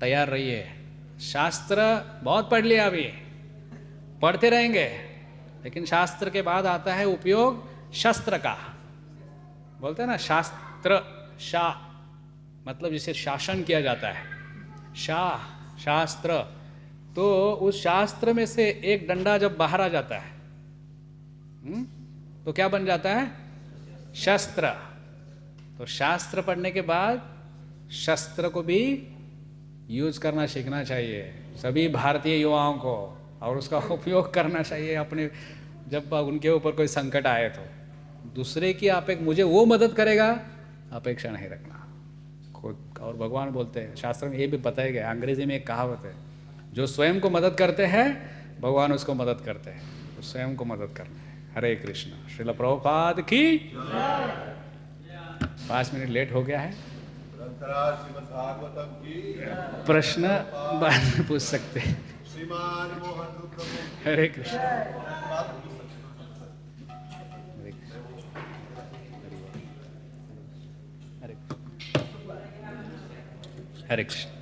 तैयार रहिए। शास्त्र बहुत पढ़ लिया, अभी पढ़ते रहेंगे, लेकिन शास्त्र के बाद आता है उपयोग शस्त्र का, बोलते हैं ना शास्त्र, शाह मतलब जिसे शासन किया जाता है, शाह शास्त्र। तो उस शास्त्र में से एक डंडा जब बाहर आ जाता है तो क्या बन जाता है? शस्त्र। तो शास्त्र पढ़ने के बाद शस्त्र को भी यूज करना सीखना चाहिए सभी भारतीय युवाओं को, और उसका उपयोग करना चाहिए अपने, जब उनके ऊपर कोई संकट आए तो। दूसरे की मुझे वो मदद करेगा अपेक्षा नहीं रखना खुद। और भगवान बोलते हैं, शास्त्र में ये भी बताया गया, अंग्रेजी में एक कहावत है, जो स्वयं को मदद करते हैं भगवान उसको मदद करते हैं, तो स्वयं को मदद करना है। हरे कृष्ण। श्रील प्रभुपाद की। 5 मिनट लेट हो गया है, प्रश्न बाद में पूछ सकते हैं। हरे कृष्ण। हरे कृष्ण।